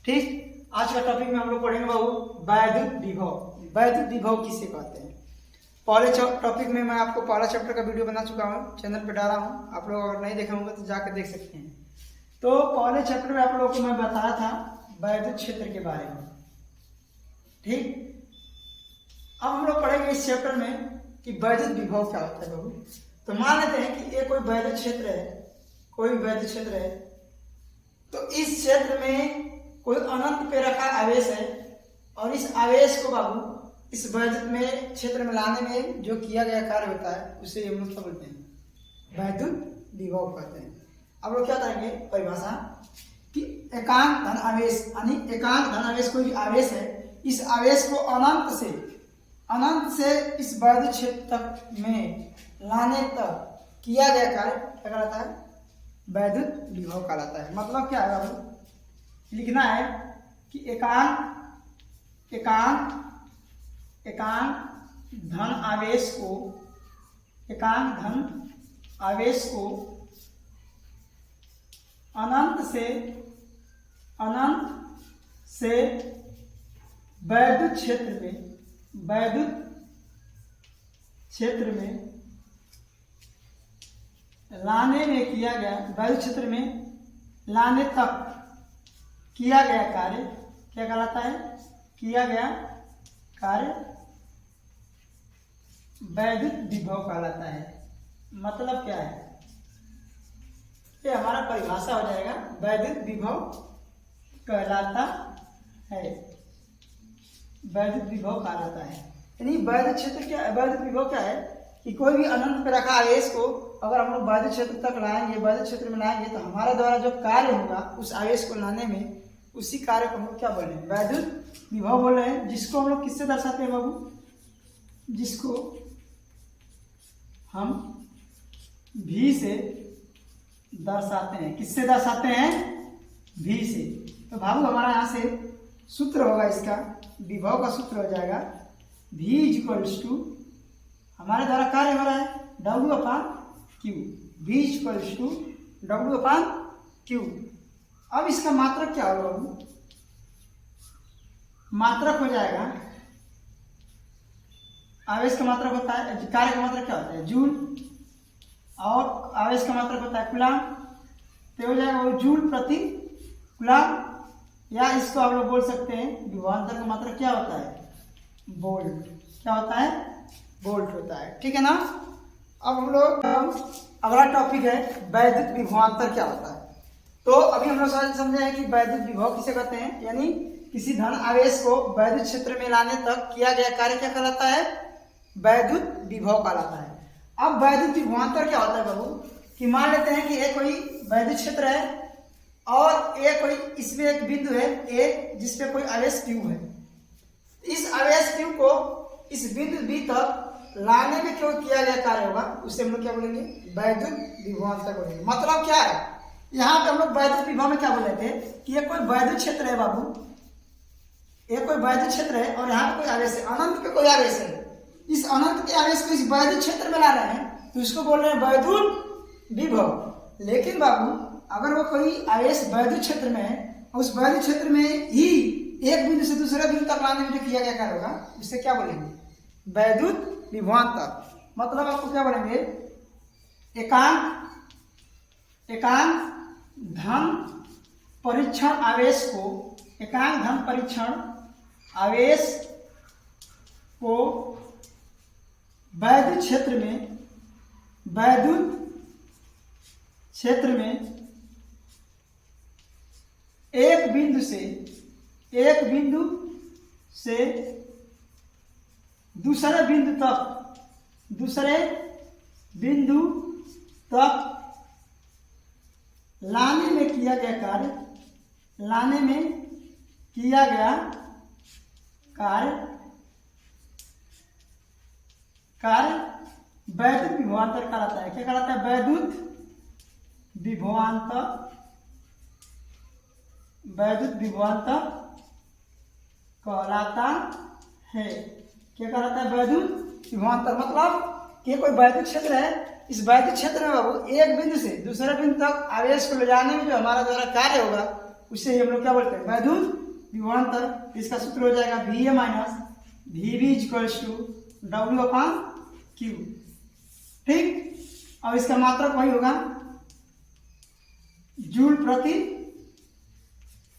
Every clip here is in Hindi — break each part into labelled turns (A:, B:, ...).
A: ठीक, आज का टॉपिक में हम लोग पढ़ेंगे बाबू वैद्युत विभव। वैद्युत विभव किसे कहते हैं। पहले टॉपिक में मैं आपको पहला चैप्टर का वीडियो बना चुका हूँ, चैनल पे डाला हूँ, आप लोग अगर नहीं देखे होंगे तो जाकर देख सकते हैं। तो पहले चैप्टर में आप लोगों को मैं बताया था वैद्युत क्षेत्र के बारे में। ठीक, अब हम लोग पढ़ेंगे इस चैप्टर में कि वैद्युत विभव क्या होता है बाबू। तो मान लेते हैं कि ये कोई वैद्युत क्षेत्र है, कोई वैद्युत क्षेत्र है, तो इस क्षेत्र में कोई अनंत पे रखा आवेश है और इस आवेश को बाबू इस वैद्युत में क्षेत्र में लाने में जो किया गया कार्य होता है उसे हम लोग क्या बोलते हैं, वैद्युत विभव कहते हैं। अब लोग क्या करेंगे परिभाषा कि एकांक धन आवेश, यानी एकांक धन आवेश कोई भी आवेश है, इस आवेश को अनंत से इस वैद्युत क्षेत्र तक में लाने तक किया गया कार्य क्या कहलाता है, वैद्युत विभव कहलाता है। मतलब क्या है बाबू, लिखना है कि एकांक धन आवेश को अनंत से वैद्युत क्षेत्र में लाने में किया गया, वैद्युत क्षेत्र में लाने तक किया गया कार्य क्या कहलाता है, किया गया कार्य वैद्युत विभव कहलाता है। मतलब क्या है, ये हमारा परिभाषा हो जाएगा, वैद्युत विभव कहलाता है, वैद्युत विभव कहलाता है। यानी वैद्युत क्षेत्र क्या, वैद्युत विभव क्या है कि कोई भी अनंत पे रखा आवेश को अगर हम लोग वैद्युत क्षेत्र तक लाएंगे, वैद्युत क्षेत्र में लाएंगे, तो हमारे द्वारा जो कार्य होगा उस आवेश को लाने में, उसी कार्य को हम लोग क्या बोल रहे हैं, वैद्युत विभव बोल रहे हैं। जिसको हम लोग किससे दर्शाते हैं बाबू, जिसको हम V से दर्शाते हैं। किससे दर्शाते हैं, V से। तो बाबू हमारा यहाँ से सूत्र होगा, इसका विभव का सूत्र हो जाएगा V इक्वल्स टू, हमारे द्वारा कार्य हो रहा है W/Q, V equals to W/Q। अब इसका मात्रक क्या होगा बाबू, मात्रक हो जाएगा, आवेश का मात्रक होता है, कार्य का मात्रक क्या होता है जूल, और आवेश का मात्रक होता है कूलाम, तो हो जाएगा वो जूल प्रति कूलाम, या इसको आप लोग बोल सकते हैं विभवांतर का मात्रक क्या होता है, वोल्ट। क्या होता है, वोल्ट होता है। ठीक है ना। अब हम लोग अगला टॉपिक है वैद्युत विभवांतर क्या होता है। तो अभी हम लोग समझे हैं कि वैद्युत विभव किसे कहते हैं, यानी किसी धन आवेश को वैद्युत क्षेत्र में लाने तक किया गया कार्य क्या कहलाता है, वैद्युत विभव कहलाता है। अब वैद्युत विभवांतर क्या होता है बाबू, कि मान लेते हैं कि एक कोई वैद्युत क्षेत्र है और एक कोई इसमें एक बिंदु है ए जिसपे कोई आवेश Q है। इस आवेश Q को इस बिंदु B तक लाने में क्यों किया गया कार्य होगा, उससे हम लोग क्या बोलेंगे, वैद्युत विभवांतर बोलेंगे। मतलब क्या है, यहाँ पे हम लोग वैद्युत विभव में क्या बोले थे कि ये कोई वैद्युत क्षेत्र है बाबू, ये कोई वैद्युत क्षेत्र है और यहाँ पे कोई आवेश है, अनंत पे कोई आवेश है, इस अनंत के आवेश को इस वैद्युत क्षेत्र में ला रहे हैं, तो इसको बोल रहे हैं वैद्युत विभव। लेकिन बाबू अगर वो कोई आवेश वैद्युत क्षेत्र में है, उस वैद्युत क्षेत्र में ही एक बिंदु से दूसरे बिंदु तक लाने में जो किया गया कार्य होगा, उससे क्या बोलेंगे, वैद्युत विभवांतर। मतलब आपको क्या बोलेंगे, एकांक धन परीक्षण आवेश को, एकांक धन परीक्षण आवेश को वैद्युत क्षेत्र में एक बिंदु से दूसरे बिंदु तक लाने में किया गया कार्य वैद्युत विभवांतर कहलाता है। क्या कहलाता है, वैद्युत विभवांतर कहलाता है। क्या कहलाता है, वैद्युत विभवांतर। मतलब कि कोई वैद्युत क्षेत्र है, इस वैद्युत क्षेत्र में बाबू एक बिंदु से दूसरे बिंदु तक आवेश को ले जाने में जो हमारा द्वारा कार्य होगा उसे हम लोग क्या बोलते हैं, वैद्युत विभवांतर। इसका सूत्र हो जाएगा VA minus VB equals to W/Q। ठीक, अब इसका मात्रक वही होगा जूल प्रति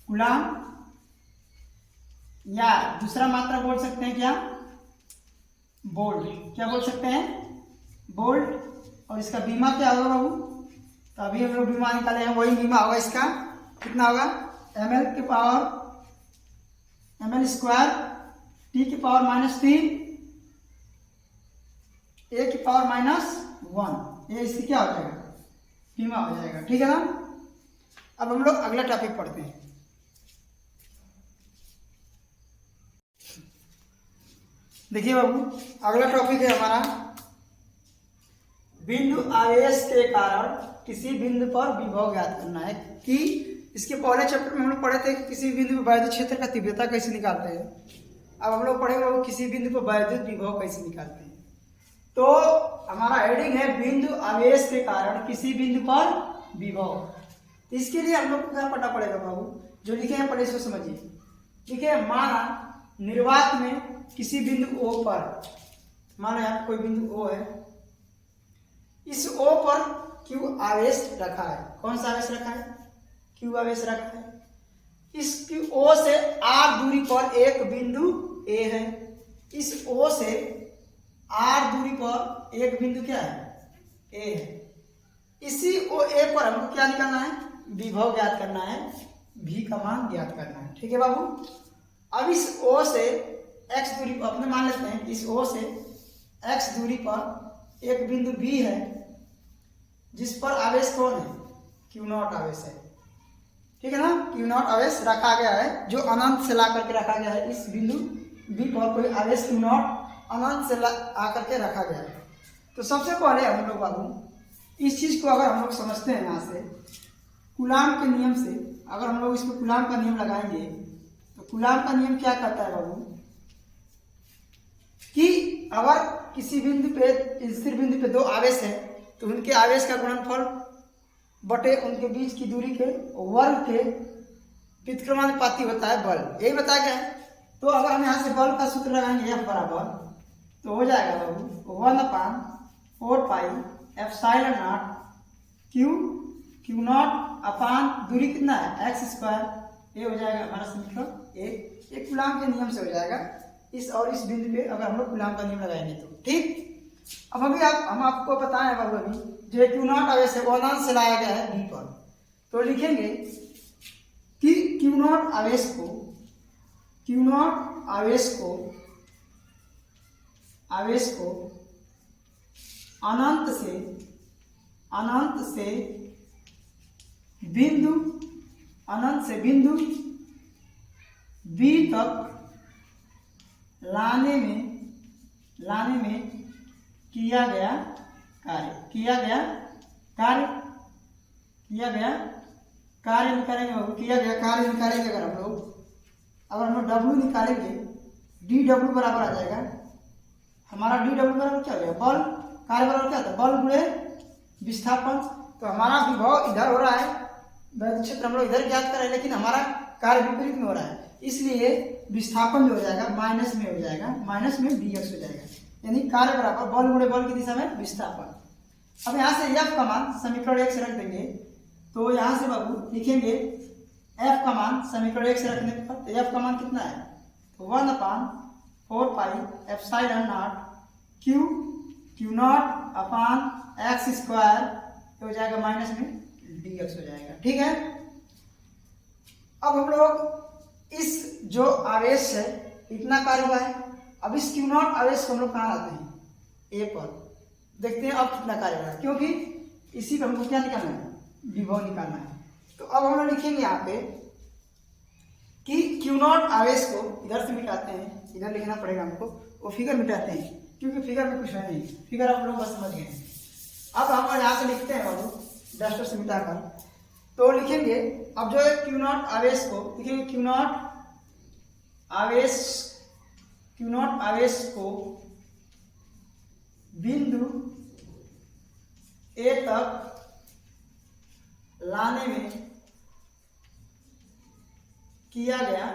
A: कूलाम, या दूसरा मात्रा बोल सकते हैं क्या, वोल्ट। क्या बोल सकते हैं, वोल्ट। और इसका बीमा क्या होगा बाबू, तो अभी हम लोग बीमा निकाले हैं, वही बीमा होगा इसका। कितना होगा, ml के पावर ml स्क्वायर t की पावर -3 a की पावर -1, ये इसकी क्या हो जाएगा, बीमा हो जाएगा। ठीक है ना। अब हम लोग अगला टॉपिक पढ़ते हैं। देखिए बाबू, अगला टॉपिक है हमारा बिंदु आवेश के कारण किसी बिंदु पर विभव ज्ञात करना है। कि इसके पहले चैप्टर में हम लोग पढ़े थे कि किसी बिंदु पर वैद्युत क्षेत्र का तीव्रता कैसे निकालते हैं। अब हम लोग पढ़ेंगे बाबू किसी बिंदु पर वैद्युत विभव कैसे निकालते हैं। तो हमारा हेडिंग है बिंदु आवेश के कारण किसी बिंदु पर विभव। इसके लिए हम लोग को क्या पढ़ना पड़ेगा बाबू, जो लिखे हैं पढ़े इसको समझिए। देखिए, माना निर्वात में किसी बिंदु O पर, मानो यहाँ पे कोई बिंदु O है, इस O पर Q आवेश रखा है। कौन सा आवेश रखा है, Q आवेश रखा है। इस O से R दूरी पर एक बिंदु A है। इस O से R दूरी पर एक बिंदु क्या है, A है। इसी OA पर हमको क्या निकालना है, विभव ज्ञात करना है, V का मान ज्ञात करना है। ठीक है बाबू। अब इस O से x दूरी पर अपने मान लेते हैं, इस O से x दूरी पर एक बिंदु B है जिस पर आवेश कौन है, Q0 आवेश है। ठीक है ना, Q0 आवेश रखा गया है, जो अनंत से ला करके रखा गया है। इस बिंदु B पर कोई आवेश Q0 अनंत से आकर के रखा गया है। तो सबसे पहले हम लोग बाबू इस चीज को अगर हम लोग समझते हैं, यहाँ से कूलाम के नियम से अगर हम लोग इसको कूलाम का नियम लगाएंगे, तो कूलाम का नियम क्या कहता है बाबू, कि अगर किसी बिंदु पे, स्थिर बिंदु पे दो आवेश है, तो उनके आवेश का गुणनफल बटे उनके बीच की दूरी के वर्ग के व्युत्क्रमानुपाती होता है बल। यही बताया गया है। तो अगर हम यहाँ से बल का सूत्र लगाएंगे F बराबर, तो हो जाएगा बाबू 1/4 पाई एप्सिलॉन Q Q0 अपान दूरी कितना है x स्क्वायर, ये हो जाएगा हमारा समीकरण एक कूलाम के नियम से हो जाएगा। इस और इस बिंदु पे अगर हम लोग कूलाम का नियम लगाएंगे तो ठीक। अब अभी हम आपको बताएं बाबू, अभी जो Q0 आवेश है वो अनंत से लाया गया है B पर, तो लिखेंगे कि Q0 आवेश को अनंत से बिंदु B तक लाने में किया गया कार्य निकालेंगे बाबू। किया गया कार्य निकालेंगे अगर हम लोग W निकालेंगे, dW बराबर आ जाएगा हमारा, dW बराबर क्या हो गया, बल। कार्य बराबर क्या होता है, बल गुणे विस्थापन। तो हमारा विभव इधर हो रहा है, वैद्युत क्षेत्र हम लोग इधर ज्ञात कर रहे हैं, लेकिन हमारा कार्य विपरीत में हो रहा है, इसलिए विस्थापन जो हो जाएगा माइनस में हो जाएगा, माइनस में dx हो जाएगा, यानी कार्य बराबर बल गुणे बल की दिशा में विस्थापन। अब यहाँ से F का मान समीकरण 1 से रख देंगे, तो यहाँ से बाबू लिखेंगे F का मान समीकरण 1 से रखने पर, तो F का मान कितना है, तो 1/4 पाई एप्सिलॉन Q0 अपान x स्क्वायर हो जाएगा, माइनस में dx हो जाएगा। ठीक है। अब हम लोग इस जो आवेश है इतना कार्य हुआ है, अब इस Q0 आवेश को हम लोग कहाँ लाते हैं, A पर। देखते हैं अब कितना कार्य हो रहा है, क्योंकि इसी पर हमको क्या निकालना है, विभव निकालना है। तो अब हम लोग लिखेंगे यहाँ पे कि Q0 आवेश को इधर से मिटाते हैं, इधर लिखना पड़ेगा हमको, वो फिगर मिटाते हैं, क्योंकि फिगर में कुछ है नहीं, फिगर आप लोग बस समझ गए। अब हम यहाँ से लिखते हैं बाबू डस्टर से मिटाकर, तो लिखेंगे अब जो है Q0 आवेश को लिखेंगे, Q0 आवेश को बिंदु A तक लाने में किया गया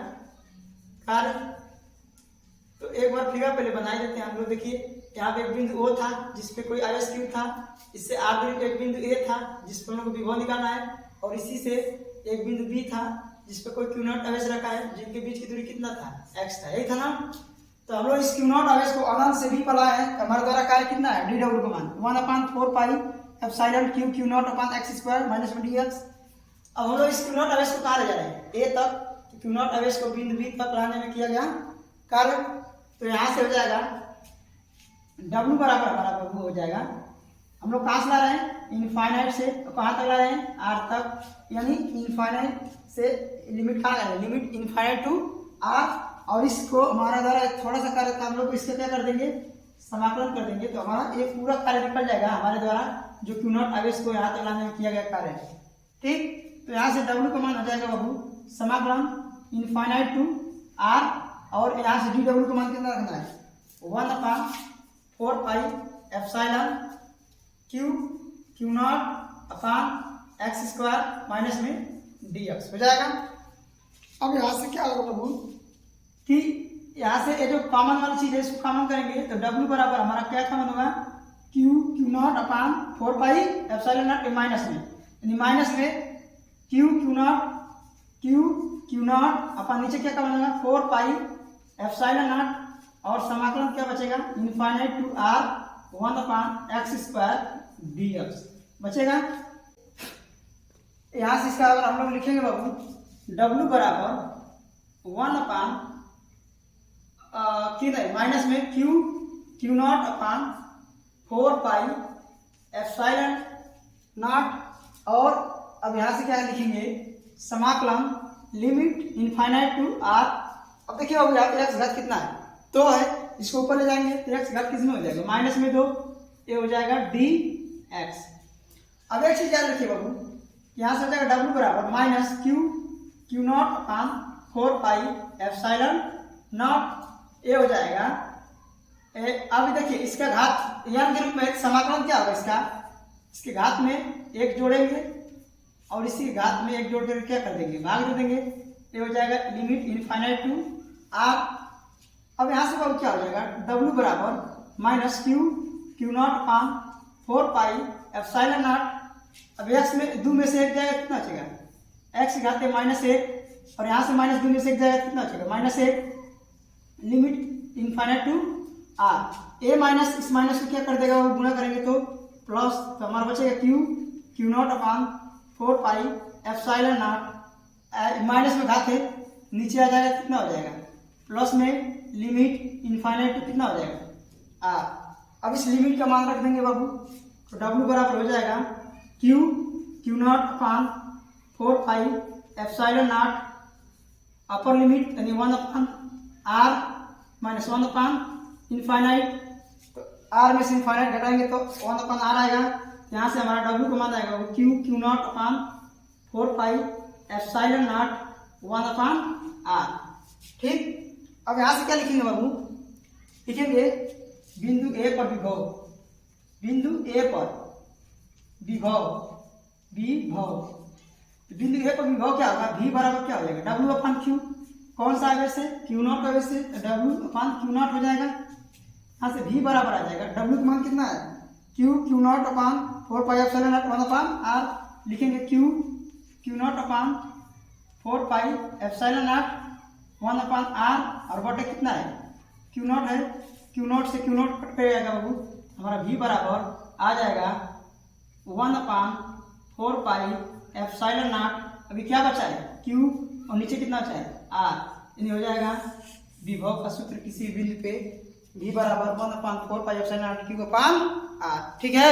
A: कार्य। तो एक बार फिगर पहले बनाई देते हैं हम लोग। देखिए यहाँ पे एक बिंदु O था जिस पे कोई आवेश Q था, इससे r दूरी पे एक बिंदु A था जिस पर हम लोग को विभव निकालना है, और इसी से एक बिंदु B था जिस पे कोई Q0 आवेश रखा है, जिनके बीच की दूरी कितना था, x था, यही था ना। तो हम लोग इस Q0 आवेश को अनंत से B पर लाए हैं। हमारे द्वारा कार्य कितना है, dw का मान 1/4 पाई एप्सिलॉन Q Q0 अपान x स्क्वायर माइनस में dx। अब हम लोग इस Q0 आवेश को कहाँ ले जा रहे हैं, A तक। तो Q0 आवेश को बिंदु B तक लाने में किया गया कार्य। तो यहाँ से हो जाएगा W बराबर हमारा बबू हो जाएगा, हम लोग कहाँ से ला रहे हैं, इनफाइनाइट से। तो कहाँ तक ला रहे हैं, R तक, यानी इनफाइनाइट से लिमिट कहाँ ला रहे हैं, लिमिट इनफाइनाइट टू R। और इसको हमारा द्वारा थोड़ा सा कार्य था, हम लोग इसका क्या कर देंगे, समाकलन कर देंगे। तो हमारा एक पूरा कार्य निकल जाएगा हमारे द्वारा, जो Q0 आवेश को यहाँ तक लाने में किया गया कार्य है। ठीक, तो यहाँ से W का मान हो जाएगा बाबू समाकलन इनफाइनाइट टू R, और यहाँ से dw का मान कितना रखना है, 1/4 पाई एप्सिलॉन Q Q0 अपान x स्क्वायर माइनस में dx हो जाएगा। अब यहाँ से क्या होगा बाबू कि यहाँ से ये जो कॉमन वाली चीज है इसको कॉमन करेंगे। तो W बराबर हमारा क्या कॉमन होगा, Q Q0 upon 4 pi epsilon not minus में, यानी माइनस में Q Q0 अपन नीचे क्या कॉमन होगा, 4 पाई एप्सिलॉन नॉट, और समाकलन क्या बचेगा, infinite to R 1/x square dx बचेगा। यहाँ से इसका अगर हम लोग लिखेंगे बाबू, W बराबर 1/, माइनस में Q0 upon 4 pi epsilon not, और अब यहाँ से क्या लिखेंगे, समाकलन लिमिट इनफाइनाइट टू R। अब देखिए बाबू यहाँ पे x घात कितना है, 2 है, इसको ऊपर ले जाएंगे तो x घात किसमें हो जाएगा, माइनस में 2, ये हो जाएगा dx। अब एक चीज याद रखिए बाबू, यहाँ से हो जाएगा W बराबर minus Q0 upon 4 pi epsilon not, ये हो जाएगा। अब देखिए इसका घात यम के रूप में समाकलन क्या होगा, इसके घात में एक जोड़ेंगे और इसी घात में एक जोड़ कर क्या कर देंगे, भाग दे देंगे, ये हो जाएगा लिमिट इनफाइनाइट टू R। अब यहाँ से बाबू क्या हो जाएगा, W बराबर minus Q0 upon 4 pi epsilon not. अब x में 2 में से एक जाएगा कितना बचेगा, x घात -1, और यहाँ से -2 में से एक जाएगा कितना बचेगा, -1, limit infinite to R। a minus इस माइनस को क्या कर देगा, वो गुणा करेंगे तो प्लस, तो हमारा बचेगा Q0 upon 4 pi epsilon not, minus में घात है, नीचे आ जाएगा कितना हो जाएगा, प्लस में लिमिट इनफाइनाइट टू कितना हो जाएगा R। अब इस लिमिट का मान रख देंगे बाबू, तो W बराबर हो जाएगा Q0 upon 4 pi epsilon not, upper limit यानी 1/R माइनस 1/, तो R में से इनफाइनाइट घटाएंगे तो 1/R आएगा। यहाँ से हमारा W का मान आएगा Q0 upon 4 pi epsilon not 1/R। ठीक, अब यहाँ से क्या लिखेंगे बाबू, लिखेंगे बिंदु A पर विभव, बिंदु A पर विभव, बिंदु A पर विभव क्या होगा, V बराबर क्या हो जाएगा, W/Q, कौन सा आवेश है, Q0 आवेश है, तो W/Q0 हो जाएगा। यहाँ से V बराबर आ जाएगा, W का मान कितना है, Q0 upon 4 pi epsilon not 1/R, लिखेंगे Q0 upon 4 pi epsilon not 1/R, और बटे कितना है, Q0 है, Q0 से Q0 कट कर जाएगा बाबू, हमारा V बराबर आ जाएगा 1/4 पाई एप्सिलॉन नॉट। अभी क्या बचा है, Q, और नीचे कितना बचा है, R, यानी हो जाएगा विभव का सूत्र किसी बिंदु पे V बराबर 1/4 पाई एप्सिलॉन नॉट Q/R। ठीक है।